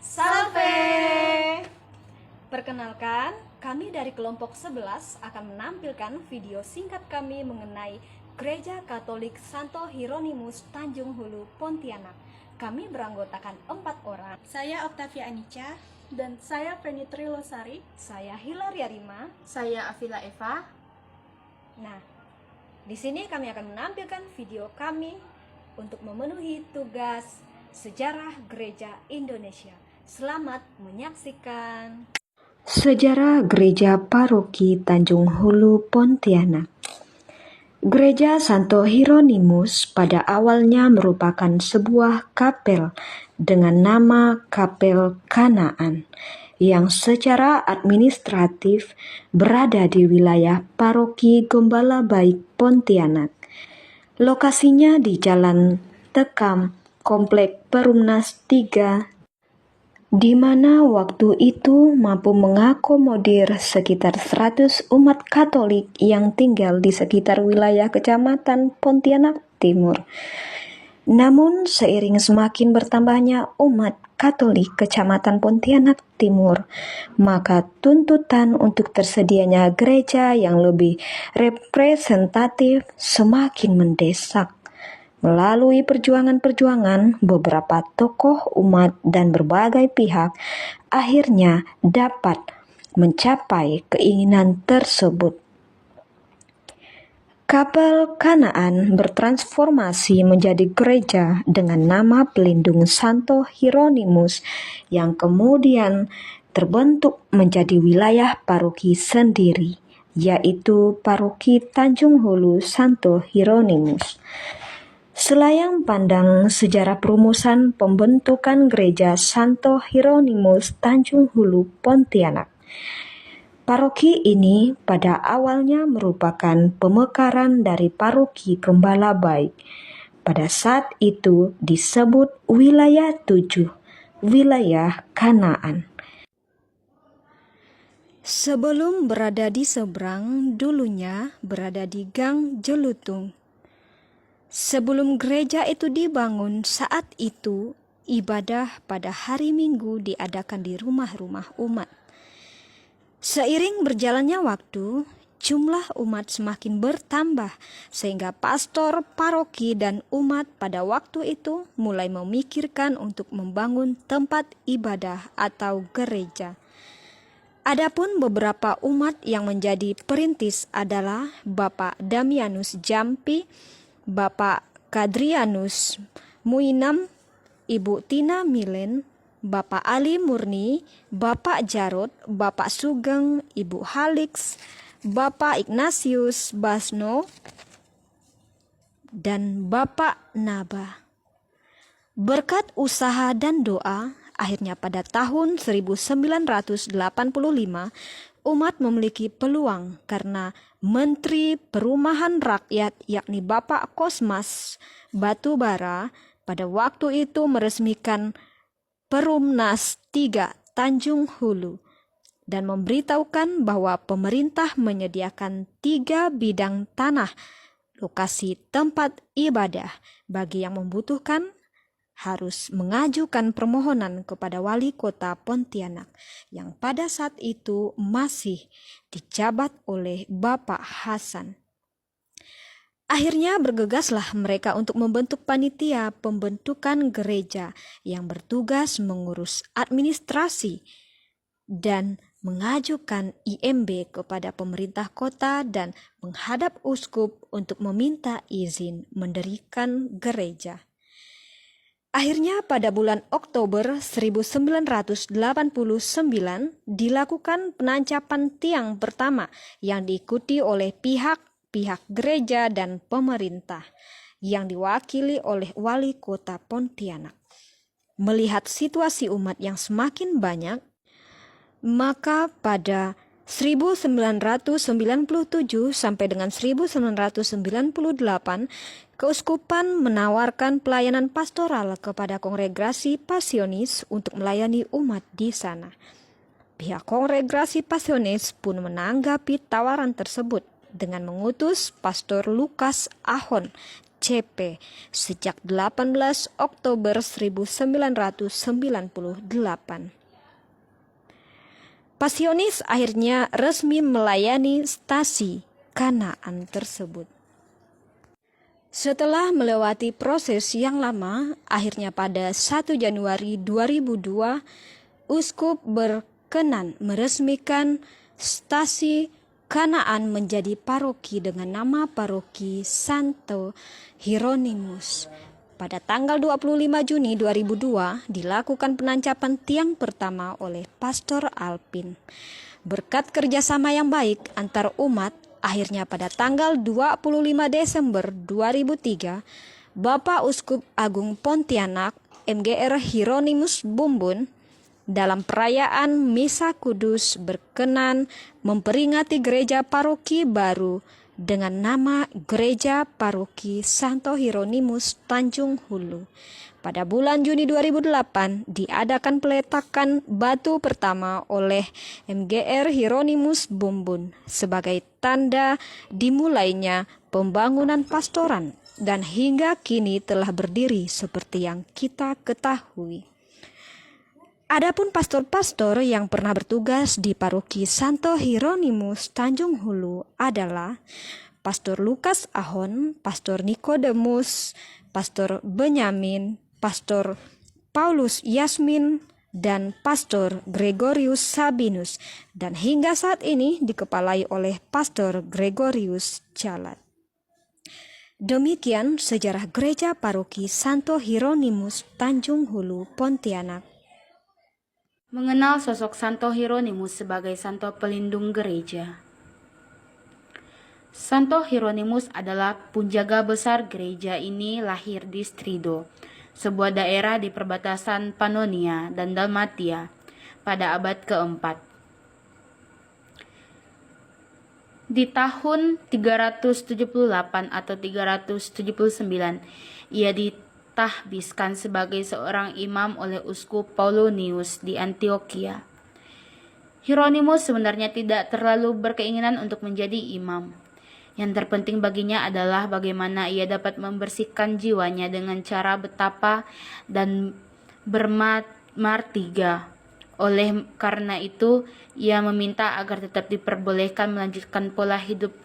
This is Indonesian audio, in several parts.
Salve! Perkenalkan, kami dari kelompok 11 akan menampilkan video singkat kami mengenai Gereja Katolik Santo Hieronymus Tanjung Hulu, Pontianak. Kami beranggotakan 4 orang. Saya Octavia Anica. Dan saya Penitri Losari. Saya Hilaria Rima. Saya Avila Eva. Nah, di sini kami akan menampilkan video kami untuk memenuhi tugas sejarah Gereja Indonesia. Selamat menyaksikan. Sejarah Gereja Paroki Tanjung Hulu, Pontianak. Gereja Santo Hieronymus pada awalnya merupakan sebuah kapel dengan nama Kapel Kanaan yang secara administratif berada di wilayah Paroki Gembala Baik Pontianak. Lokasinya di Jalan Tekam, Komplek Perumnas 3, di mana waktu itu mampu mengakomodir sekitar 100 umat Katolik yang tinggal di sekitar wilayah Kecamatan Pontianak Timur. Namun seiring semakin bertambahnya umat Katolik Kecamatan Pontianak Timur, maka tuntutan untuk tersedianya gereja yang lebih representatif semakin mendesak. Melalui perjuangan-perjuangan beberapa tokoh umat dan berbagai pihak, akhirnya dapat mencapai keinginan tersebut. Kapel Kanaan bertransformasi menjadi gereja dengan nama pelindung Santo Hieronymus yang kemudian terbentuk menjadi wilayah paroki sendiri, yaitu Paroki Tanjung Hulu Santo Hieronymus. Selayang pandang sejarah perumusan pembentukan Gereja Santo Hieronymus Tanjung Hulu, Pontianak. Paroki ini pada awalnya merupakan pemekaran dari Paroki Gembala Baik. Pada saat itu disebut Wilayah 7, Wilayah Kanaan. Sebelum berada di seberang, dulunya berada di Gang Jelutung. Sebelum gereja itu dibangun, saat itu ibadah pada hari Minggu diadakan di rumah-rumah umat. Seiring berjalannya waktu, jumlah umat semakin bertambah sehingga pastor, paroki, dan umat pada waktu itu mulai memikirkan untuk membangun tempat ibadah atau gereja. Adapun beberapa umat yang menjadi perintis adalah Bapak Damianus Jampi, Bapak Kadrianus Muinam, Ibu Tina Milen, Bapak Ali Murni, Bapak Jarod, Bapak Sugeng, Ibu Halix, Bapak Ignatius Basno, dan Bapak Naba. Berkat usaha dan doa, akhirnya pada tahun 1985, umat memiliki peluang karena Menteri Perumahan Rakyat yakni Bapak Kosmas Batubara pada waktu itu meresmikan Perumnas 3 Tanjung Hulu dan memberitahukan bahwa pemerintah menyediakan 3 bidang tanah lokasi tempat ibadah bagi yang membutuhkan harus mengajukan permohonan kepada Wali Kota Pontianak yang pada saat itu masih dijabat oleh Bapak Hasan. Akhirnya bergegaslah mereka untuk membentuk panitia pembentukan gereja yang bertugas mengurus administrasi dan mengajukan IMB kepada pemerintah kota dan menghadap uskup untuk meminta izin mendirikan gereja. Akhirnya pada bulan Oktober 1989 dilakukan penancapan tiang pertama yang diikuti oleh pihak gereja dan pemerintah yang diwakili oleh Wali Kota Pontianak. Melihat situasi umat yang semakin banyak, maka pada 1997 sampai dengan 1998, Keuskupan menawarkan pelayanan pastoral kepada Kongregasi Pasionis untuk melayani umat di sana. Pihak Kongregasi Pasionis pun menanggapi tawaran tersebut dengan mengutus Pastor Lukas Ahon CP sejak 18 Oktober 1998. Pasionis akhirnya resmi melayani stasi Kanaan tersebut. Setelah melewati proses yang lama, akhirnya pada 1 Januari 2002, Uskup berkenan meresmikan stasi Kanaan menjadi paroki dengan nama Paroki Santo Hieronymus. Pada tanggal 25 Juni 2002 dilakukan penancapan tiang pertama oleh Pastor Alpin. Berkat kerjasama yang baik antar umat, akhirnya pada tanggal 25 Desember 2003, Bapak Uskup Agung Pontianak MGR Hieronymus Bumbun dalam perayaan Misa Kudus berkenan memperingati gereja paroki baru dengan nama Gereja Paroki Santo Hieronymus Tanjung Hulu. Pada bulan Juni 2008 diadakan peletakan batu pertama oleh MGR Hieronymus Bumbun sebagai tanda dimulainya pembangunan pastoran dan hingga kini telah berdiri seperti yang kita ketahui. Adapun pastor-pastor yang pernah bertugas di Paroki Santo Hieronymus Tanjung Hulu adalah Pastor Lukas Ahon, Pastor Nikodemus, Pastor Benyamin, Pastor Paulus Yasmin, dan Pastor Gregorius Sabinus, dan hingga saat ini dikepalai oleh Pastor Gregorius Jalat. Demikian sejarah Gereja Paroki Santo Hieronymus Tanjung Hulu, Pontianak. Mengenal sosok Santo Hieronymus sebagai santo pelindung gereja. Santo Hieronymus adalah penjaga besar gereja ini lahir di Strido, sebuah daerah di perbatasan Pannonia dan Dalmatia pada abad keempat. Di tahun 378 atau 379, ia ditahbiskan sebagai seorang imam oleh Uskup Paulonius di Antioquia. Hieronymus sebenarnya tidak terlalu berkeinginan untuk menjadi imam. Yang terpenting baginya adalah bagaimana ia dapat membersihkan jiwanya dengan cara betapa dan bermartiga. Oleh karena itu, ia meminta agar tetap diperbolehkan melanjutkan pola hidup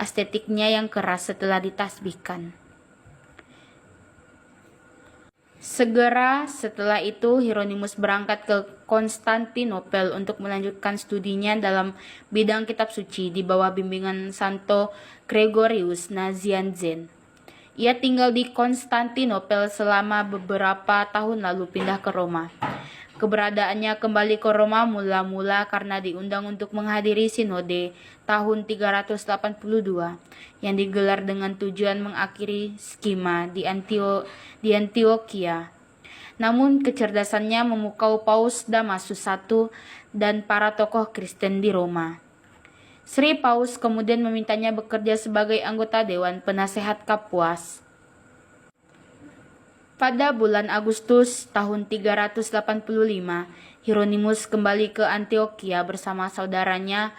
estetiknya yang keras setelah ditasbihkan. Segera setelah itu, Hieronymus berangkat ke Konstantinopel untuk melanjutkan studinya dalam bidang kitab suci di bawah bimbingan Santo Gregorius Nazianzen. Ia tinggal di Konstantinopel selama beberapa tahun lalu pindah ke Roma. Keberadaannya kembali ke Roma mula-mula karena diundang untuk menghadiri sinode tahun 382 yang digelar dengan tujuan mengakhiri skema di Antioquia. Namun kecerdasannya memukau Paus Damasus I dan para tokoh Kristen di Roma. Sri Paus kemudian memintanya bekerja sebagai anggota Dewan Penasehat Kapuas. Pada bulan Agustus tahun 385, Hieronymus kembali ke Antioquia bersama saudaranya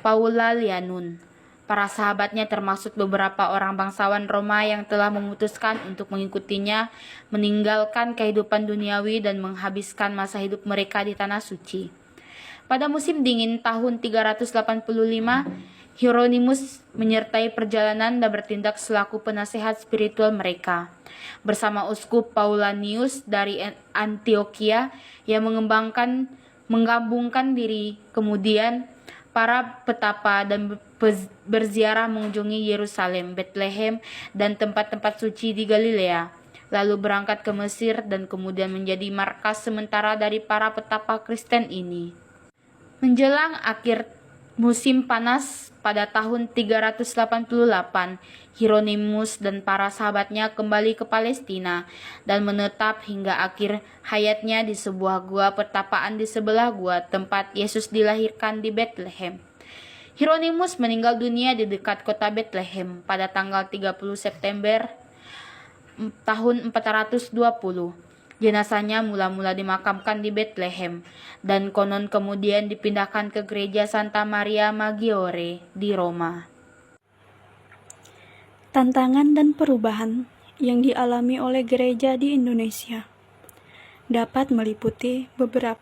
Paulalianus. Para sahabatnya termasuk beberapa orang bangsawan Roma yang telah memutuskan untuk mengikutinya, meninggalkan kehidupan duniawi dan menghabiskan masa hidup mereka di Tanah Suci. Pada musim dingin tahun 385, Hieronymus menyertai perjalanan dan bertindak selaku penasehat spiritual mereka. Bersama Uskup Paulanius dari Antioquia yang menggabungkan diri, kemudian para petapa dan berziarah mengunjungi Yerusalem, Bethlehem, dan tempat-tempat suci di Galilea, lalu berangkat ke Mesir dan kemudian menjadi markas sementara dari para petapa Kristen ini. Menjelang akhir musim panas pada tahun 388, Hieronymus dan para sahabatnya kembali ke Palestina dan menetap hingga akhir hayatnya di sebuah gua pertapaan di sebelah gua tempat Yesus dilahirkan di Bethlehem. Hieronymus meninggal dunia di dekat kota Bethlehem pada tanggal 30 September tahun 420. Jenazahnya mula-mula dimakamkan di Bethlehem dan konon kemudian dipindahkan ke gereja Santa Maria Maggiore di Roma. Tantangan dan perubahan yang dialami oleh gereja di Indonesia dapat meliputi beberapa